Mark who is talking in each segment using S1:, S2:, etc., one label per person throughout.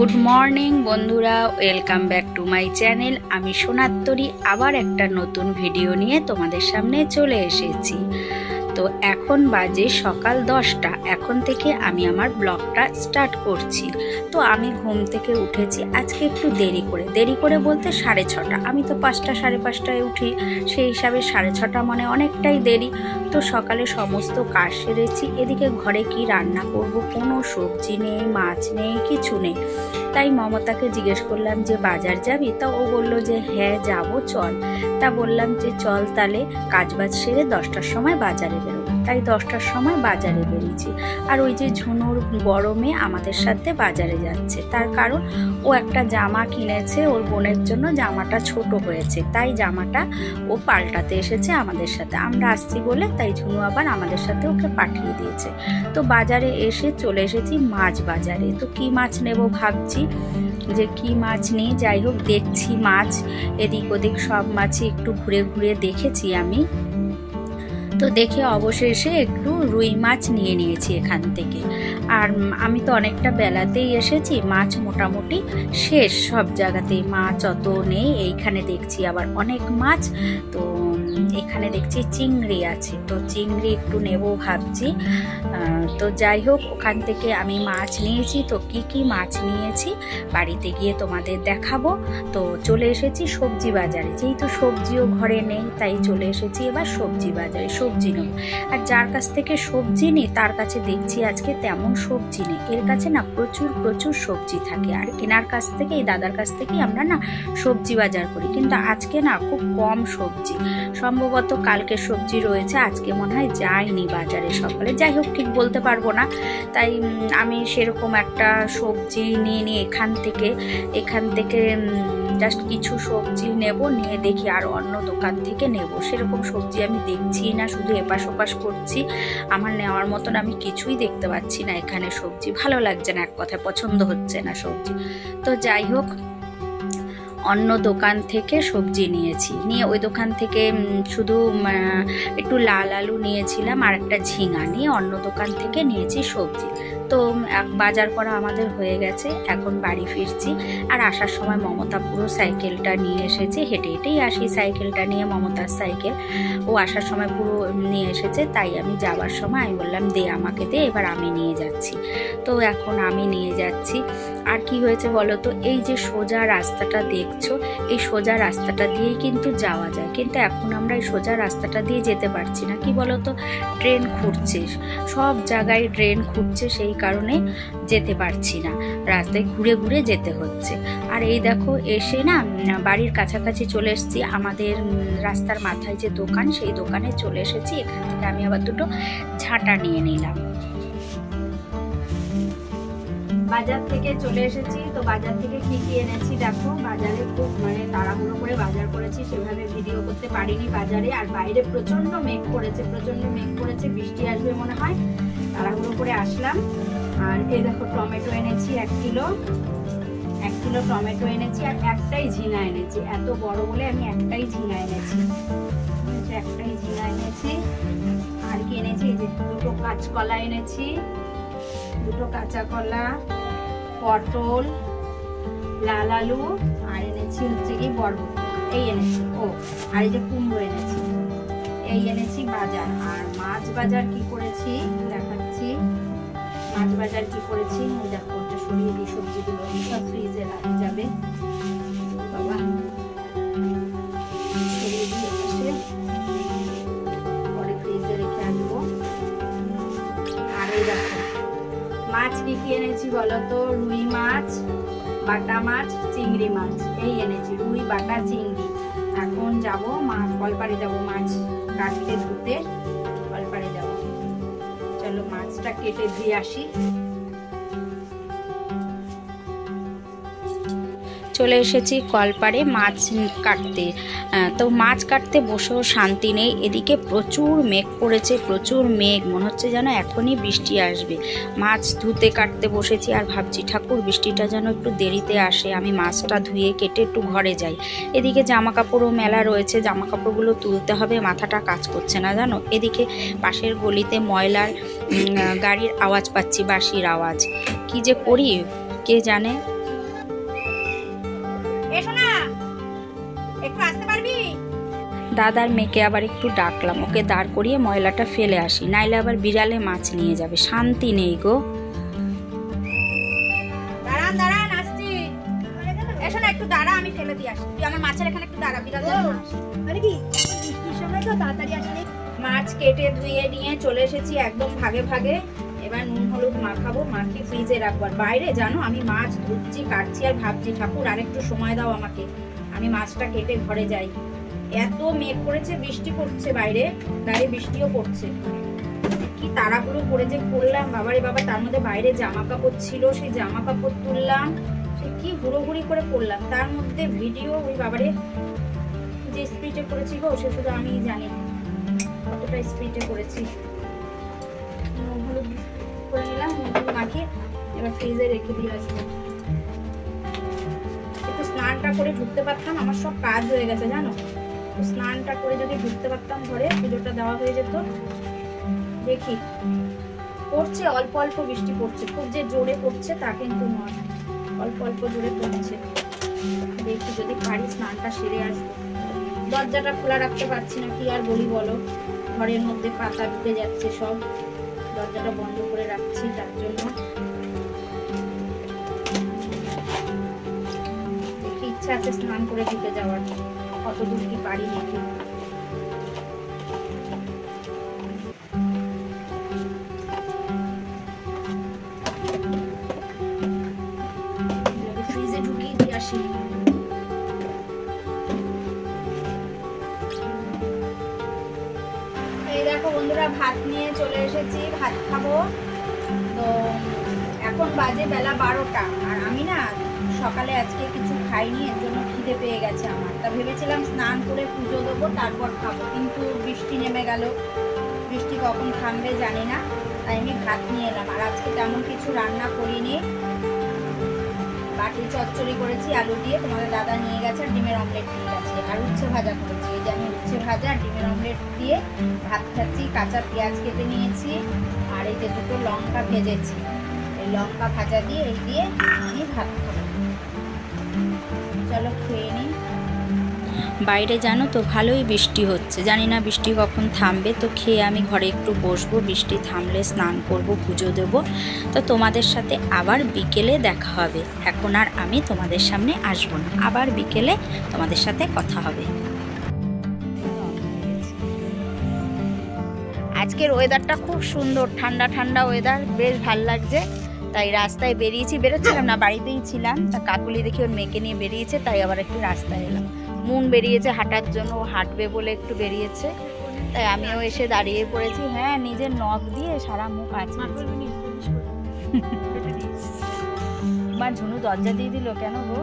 S1: Good morning বন্ধুরা, welcome back to my channel. আমি সোনাত্তরী আবার একটা নতুন ভিডিও নিয়ে তোমাদের সামনে চলে এসেছি। তো এখন বাজে সকাল 10টা। এখন থেকে আমি আমার ব্লগটা স্টার্ট করছি। তো আমি ঘুম থেকে উঠেছি আজকে একটু দেরি করে বলতে 6:30। আমি তো 5টা 5:30টায় উঠি, সেই হিসাবে 6:30 মানে অনেকটাই দেরি। তো সকালে সমস্ত কাজ সেরেছি। এদিকে ঘরে কি রান্না করব, কোনো সবজি নেই, মাছ নেই, কিছু নেই। তাই মমতাকে জিজ্ঞেস করলাম যে বাজার যাবি? তা ও বললো যে হ্যাঁ যাবো, চল। তা বললাম যে চল তাহলে কাজবাজ সেরে 10টার সময় বাজারে বেরোবো। তাই 10টার সময় বাজারে বেরিয়েছি। আর ওই যে ঝুনুর বড় মেয়ে আমাদের সাথে বাজারে যাচ্ছে, তার কারণ ও একটা জামা কিনেছে ওর বোনের জন্য। জামাটা ছোট হয়েছে, তাই জামাটা ও পাল্টাতে এসেছে আমাদের সাথে। আমরা আসছি বলে তাই ঝুনু আবার আমাদের সাথে ওকে পাঠিয়ে দিয়েছে। তো বাজারে এসে চলে এসেছি মাছ বাজারে। তো কি মাছ নেব ভাবছি যে কি মাছ নিই। যাই হোক, দেখছি মাছ এদিক ওদিক সব মাছই একটু ঘুরে ঘুরে দেখেছি আমি। তো দেখে অবশেষে একটু রুই মাছ নিয়ে নিয়েছি এখান থেকে। আর আমি তো অনেকটা বেলাতেই এসেছি, মাছ মোটামুটি শেষ সব জায়গাতেই, মাছ অত নেই। এইখানে দেখছি আবার অনেক মাছ। তো এখানে দেখছি চিংড়ি আছে, তো চিংড়ি একটু নেব ভাবছি। তো যাই হোক, ওখান থেকে আমি মাছ নিয়েছি। তো কি কি মাছ নিয়েছি বাড়িতে গিয়ে তোমাদের দেখাবো। তো চলে এসেছি সবজি বাজারে, যেহেতু সবজিও ঘরে নেই তাই চলে এসেছি এবার সবজি বাজারে সবজি নেব। আর যার কাছ থেকে সবজি নিই তার কাছে দেখছি আজকে তেমন সবজি নেই। এর কাছে না প্রচুর সবজি থাকে। আর কেনার কাছ থেকে, এই দাদার কাছ থেকেই আমরা না সবজি বাজার করি, কিন্তু আজকে না খুব কম সবজি। সম্ভবত কালকে সবজি রয়েছে, আজকে মনে হয় যায়নি বাজারে সকালে। যাই হোক, ঠিক বলতে পারবো না। তাই আমি সেরকম একটা সবজি নিয়ে এখান থেকে জাস্ট কিছু সবজি নেব, নিয়ে দেখি আর অন্য দোকান থেকে নেব। সেরকম সবজি আমি দেখছি না, শুধু এপাশ ওপাশ করছি। আমার নেওয়ার মতন আমি কিছুই দেখতে পাচ্ছি না এখানে সবজি। ভালো লাগছে না, এক কথায় পছন্দ হচ্ছে না সবজি। তো যাই হোক, অন্য দোকান থেকে সবজি নিয়ে ওই দোকান থেকে শুধু একটু লাল আলু নিয়েছিলাম আর একটা ঝিঙা নিয়ে অন্য দোকান থেকে নিয়েছি সবজি। তো বাজার করা আমাদের হয়ে গেছে, এখন বাড়ি ফিরছি। আর আসার সময় মমতা পুরো সাইকেলটা নিয়ে এসেছে, হেঁটে হেঁটেই আসি সাইকেলটা নিয়ে, মমতার সাইকেল। ও আসার সময় পুরো নিয়ে এসেছে, তাই আমি যাওয়ার সময় আমি বললাম দে আমাকে দে, এবার আমি নিয়ে যাচ্ছি। তো এখন আমি নিয়ে যাচ্ছি। আর কি হয়েছে বলো তো, এই যে সোজা রাস্তাটা দেখছো, এই সোজা রাস্তাটা দিয়েই কিন্তু যাওয়া যায়, কিন্তু এখন আমরা এই সোজা রাস্তাটা দিয়ে যেতে পারছি না। কি বলো তো, ট্রেন খুঁড়ছে, সব জায়গায় ট্রেন খুঁড়ছে, সেই কারণে যেতে পারছি না, রাস্তায় ঘুরে ঘুরে যেতে হচ্ছে। আর এই দেখো এসে না বাড়ির কাছাকাছি চলে এসেছি। আমাদের রাস্তার মাথায় যে দোকান, সেই দোকানে চলে এসেছি। এখান থেকে আমি আবার দুটো ঝাঁটা নিয়ে নিলাম। বাজার থেকে চলে এসেছি। তো বাজার থেকে কি কি এনেছি দেখো। বাজারে খুব তাড়াহুড়ো করে বাজার করেছি, সেভাবে ভিডিও করতে পারিনি বাজারে। আর বাইরে প্রচন্ড মেঘ করেছে, বৃষ্টি আসবে মনে হয়, তাড়াহুড়ো করে আসলাম। আর এই দেখো টমেটো এনেছি 1 কিলো টমেটো এনেছি। আর একটাই ঝিঙা এনেছি, এত বড় বলে আমি একটাই ঝিঙা এনেছি। আর কি এনেছি, এই যে দুটো কাঁচকলা এনেছি, দুটো কাঁচা কলা, পটল, লাল আলু, আর এনেছি হচ্ছে কি বরবটি, এই এনেছি। আর এই যে কুমড়ো এনেছি, এই এনেছি বাজার। আর মাছ বাজার কি করেছি দেখাচ্ছি। মাছ বাজার কি করেছি দেখো, সরিয়ে দিই সবজিগুলো, সব ফ্রিজে রাখা যাবে। বাবা সরিয়ে দিয়ে এসে পরে ফ্রিজে রেখে আসবো। আর এই দেখো মাছ কি কি এনেছি বলতো, রুই মাছ, বাটা মাছ, চিংড়ি মাছ, এই এনেছি, রুই বাটা চিংড়ি। এখন যাব কলপাড়ে যাব মাছ কাটতে, ধুতে কলপাড়ে যাব। চলো মাছটা কেটে ধুয়ে আসি। চলে এসেছি কলপাড়ে মাছ কাটতে। তো মাছ কাটতে বসেও শান্তি নেই, এদিকে প্রচুর মেঘ পড়েছে, মনে হচ্ছে যেন এখনই বৃষ্টি আসবে। মাছ ধুতে কাটতে বসেছি, আর ভাবছি ঠাকুর বৃষ্টিটা যেন একটু দেরিতে আসে, আমি মাছটা ধুয়ে কেটে একটু ঘরে যাই। এদিকে জামা কাপড়ও মেলা রয়েছে, জামা কাপড়গুলো তুলতে হবে, মাথাটা কাজ করছে না জানো। এদিকে পাশের গলিতে ময়লার গাড়ির আওয়াজ পাচ্ছি, বাঁশির আওয়াজ। কি যে করি কে জানে।
S2: একটু আসতে পারবি?
S1: দাদার মেয়েকে আবার একটু ডাকলাম, ওকে দাঁড় করিয়ে ময়লাটা ফেলে আসি, নাইলে আবার বিড়ালে মাছ নিয়ে যাবে, শান্তি নেই গো।
S2: দাঁড়ান দাঁড়ান, আসছি। এসো না, একটু দাঁড়া, আমি ফেলে দিয়ে আসি। তুই আমার মাছের এখানে একটু দাঁড়া, বিড়াল মানে কি বৃষ্টির সময় তো তাড়াতাড়ি আসলে। মাছ কেটে ধুয়ে নিয়ে চলে এসেছি একদম ভাগে ভাগে। এবার নুন হলুদ মাখাবো, মাখিয়ে ফ্রিজে রাখবো। আর বাইরে জানো আমি মাছ ধুচ্ছি, কাটছি, আর ভাবছি ঠাকুর আরেকটু সময় দাও আমাকে, আমি মাছটা কেটে ঘরে যাই। এত মেঘ করেছে, বৃষ্টি পড়ছে বাইরে, বাইরে বৃষ্টিও পড়ছে। কি তাড়াহুড়ো করে যে করলাম বাবারে বাবা, তার মধ্যে বাইরে জামা কাপড় ছিল, সেই জামা কাপড় তুললাম, সে কি হুড়োহুড়ি করে করলাম। তার মধ্যে ভিডিও ওই বাবারে যে স্পিডে করেছি গো, সে শুধু আমিই জানি কতটা স্পিডে করেছি। হলুদ করে নিলাম, হলুদ মাখিয়ে এবার ফ্রিজে রেখে দিয়ে আসবো। একটু স্নানটা করে ঢুকতে পারতাম, আমার সব কাজ হয়ে গেছে জানো। স্নানটা করে যদি ঢুকতে পারতাম ঘরে, পুজোটা দেওয়া হয়ে যেত। দেখি পড়ছে, অল্প অল্প বৃষ্টি পড়ছে, খুব যে জোরে পড়ছে তা কিন্তু নয়, অল্প অল্প জোরে পড়ছে। দেখি যদি পারি স্নানটা সেরে আসবো। দরজাটা খোলা রাখতে পারছি না, কি আর বলি বলো, ঘরের মধ্যে পাতা ঢুকে যাচ্ছে সব, দরজাটা বন্ধ করে রাখছি তার জন্য। দেখি ইচ্ছা আছে স্নান করে ঢুকে যাওয়ার, কত দূর কি পারি নাকি। ফ্রিজে ঢুকিয়ে দিয়ে আসি। এই দেখো বন্ধুরা, ভাত নিয়ে চলে এসেছি, ভাত খাবো। তো এখন বাজে বেলা 12টা, আর আমি না সকালে আজকে কিছু খাইনি, এর জন্য খিদে পেয়ে গেছে আমার। তা ভেবেছিলাম স্নান করে পুজো দেবো তারপর খাবো, কিন্তু বৃষ্টি নেমে গেল, বৃষ্টি কখন থামবে জানি না, তাই আমি ভাত নিয়ে এলাম। আর আজকে তেমন কিছু রান্না করিনি, বাটি চচ্চড়ি করেছি আলু দিয়ে, তোমাদের দাদা নিয়ে গেছে, আর ডিমের অমলেট নিয়ে গেছে, আর উচ্ছে ভাজা করেছি। এই যে আমি উচ্ছে ভাজা আর ডিমের অমলেট দিয়ে ভাত খাচ্ছি। কাঁচা পেঁয়াজ কেটে নিয়েছি, আর এই যে দুটো লঙ্কা ভেজেছি, এই লঙ্কা ভাজা দিয়ে এই দিয়ে আমি ভাত খাবো। চলো খেয়ে নিই।
S1: বাইরে জানো তো ভালোই বৃষ্টি হচ্ছে, জানি না বৃষ্টি কখন থামবে। তো খেয়ে আমি ঘরে একটু বসবো, বৃষ্টি থামলে স্নান করব, পুজো দেব। তো তোমাদের সাথে আবার বিকেলে দেখা হবে। এখন আর আমি তোমাদের সামনে আসবো না, আবার বিকেলে তোমাদের সাথে কথা হবে।
S2: আজকের ওয়েদারটা খুব সুন্দর, ঠান্ডা ঠান্ডা ওয়েদার, বেশ ভালো লাগছে। তাই রাস্তায় বেরিয়েছি, বেরোচ্ছিলাম না, বাড়িতেই ছিলাম। তা কাকুলি দেখি ওর মেয়েকে নিয়ে বেরিয়েছে, তাই আবার একটু রাস্তায় এলাম। মন বেরিয়েছে হাঁটার জন্য, ও হাঁটবে বলে একটু বেরিয়েছে, তাই আমিও এসে দাঁড়িয়ে পড়েছি। হ্যাঁ, নিজের নখ দিয়ে সারা মুখ আছে। মা ঝুনু দরজা দিয়ে দিল কেন গো?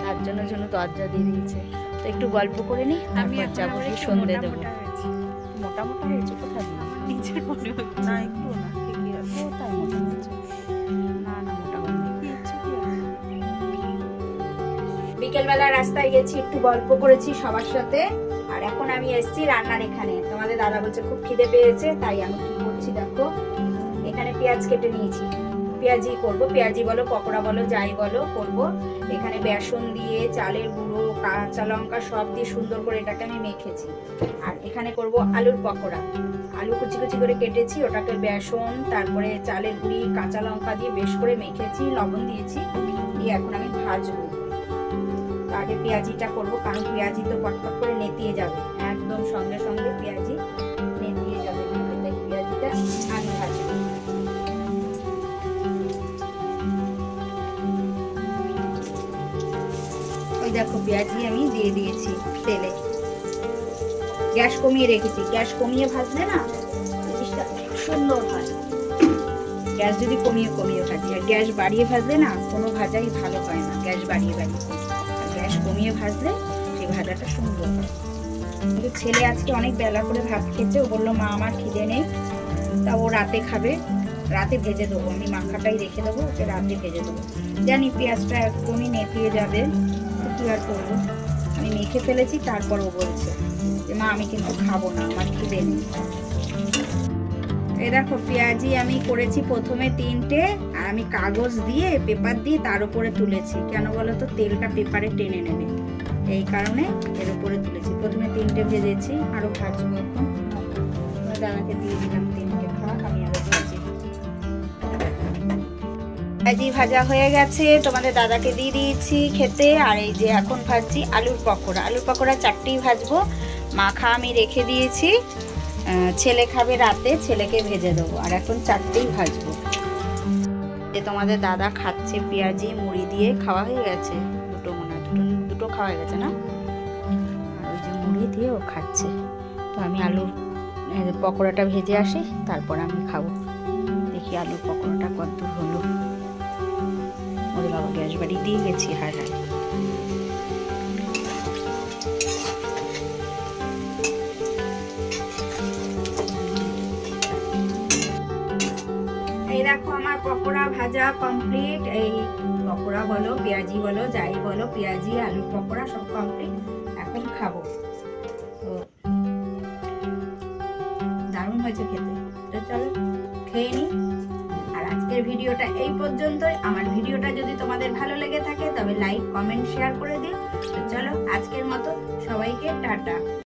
S2: তার জন্য ঝুনু দরজা দিয়ে দিয়েছে। তো একটু গল্প করে নি, তারপর যাবো, সন্ধে দেবো। মোটা মোটা হয়েছে কোথায়? নিচের মনে হচ্ছে না, একটু না, ঠিকই আছে। কোথায় মোটা হচ্ছে? না না, মোটা হয়নি। বিকেলবেলা রাস্তায় গেছি, একটু গল্প করেছি সবার সাথে, আর এখন আমি এসেছি রান্নার এখানে। তোমাদের দাদা বলছে খুব খিদে পেয়েছে, তাই আমি কি করছি দেখো, এখানে পেঁয়াজ কেটে নিয়েছি, পেঁয়াজি করব, পেঁয়াজি বলো পকোড়া বলো যাই বলো করব। এখানে বেসন দিয়ে, চালের গুঁড়ো, কাঁচা লঙ্কা সব দিয়ে সুন্দর করে এটাকে আমি মেখেছি। আর এখানে করব আলুর পকোড়া, আলু কুচি কুচি করে কেটেছি, ওটাকে বেসন, তারপরে চালের গুঁড়ি, কাঁচা লঙ্কা দিয়ে বেশ করে মেখেছি, লবণ দিয়েছি, দিয়ে এখন আমি ভাজবো। আগে পেঁয়াজিটা করব, কারণ পেঁয়াজি তো পটপট করে নেতিয়ে যাবে, একদম সঙ্গে সঙ্গে পেঁয়াজি নেতিয়ে যাবে, তাই পেঁয়াজিটা আমি ভাজবো। ওই দেখো পেঁয়াজি আমি দিয়ে দিয়েছি তেলে, গ্যাস কমিয়ে রেখেছি। গ্যাস কমিয়ে ভাজলে না জিনিসটা সুন্দর হয়, গ্যাস যদি কমিয়ে কমিয়ে ভাজি। আর গ্যাস বাড়িয়ে ভাজলে না কোনো ভাজাই ভালো হয় না, গ্যাস বাড়িয়ে বাড়িয়ে। গ্যাস কমিয়ে ভাজলে সেই ভাজাটা সুন্দর হয়। কিন্তু ছেলে আজকে অনেক বেলা করে ভাত খেয়েছে, ও বললো মা আমার খিদে নেই, তা ও রাতে খাবে, রাতে ভেজে দেবো, আমি মাখাটাই রেখে দেবো, ওকে রাতে ভেজে দেবো। জানি পেঁয়াজটা একদমই নেতিয়ে যাবে, কি আর করবো, আমি মেখে ফেলেছি। তারপর ও বলছে যে মা আমি কিন্তু খাবো না, আমার খিদে নেই। এই দেখো পেঁয়াজি আমি করেছি প্রথমে 3টে, আর আমি কাগজ দিয়ে পেপার দিয়ে তার উপরে তুলেছি, কেন বলো তো তেলটা পেপারে টেনে নেবে। এই কারণে এর উপরে তুলেছি। প্রথমে 3টে ভেজেছি, আরো ভাজবো। এখন দাদাকে দিয়ে দিলাম 3টে, খা, আমি আরো ভাজি। পেঁয়াজি ভাজা হয়ে গেছে, তোমাদের দাদাকে দিয়ে দিয়েছি খেতে। আর এই যে এখন ভাজছি আলুর পকোড়া। আলুর পকোড়া 4টেই ভাজবো। মাখা আমি রেখে দিয়েছি, ছেলে খাবে রাতে, ছেলেকে ভেজে দেবো। আর এখন 4টেই ভাজবো। যে তোমাদের দাদা খাচ্ছে পেঁয়াজি মুড়ি দিয়ে, খাওয়া হয়ে গেছে। দুটো মনে হয়, দুটো খাওয়া হয়ে গেছে না? আর ওই যে মুড়ি দিয়ে ও খাচ্ছে। তো আমি আলুর পকোড়াটা ভেজে আসি, তারপর আমি খাবো। দেখি আলুর পকোড়াটা কতদূর হলো। ওরে বাবা, গ্যাস বাড়ি দিয়ে গেছি। হায় হায়। এই দেখো আমার পকোড়া ভাজা কমপ্লিট। এই পকোড়া বলো, পেঁয়াজি বলো, যাই বলো, পেঁয়াজি আলুর পকোড়া সব কমপ্লিট। এখন খাবো। তো দারুণ হয়েছে খেতে। তো চলো খেয়ে নি। আর আজকের ভিডিওটা এই পর্যন্তই। আমার ভিডিওটা যদি তোমাদের ভালো লেগে থাকে তবে লাইক, কমেন্ট, শেয়ার করে দিও। তো চলো আজকের মতো সবাইকে টাটা।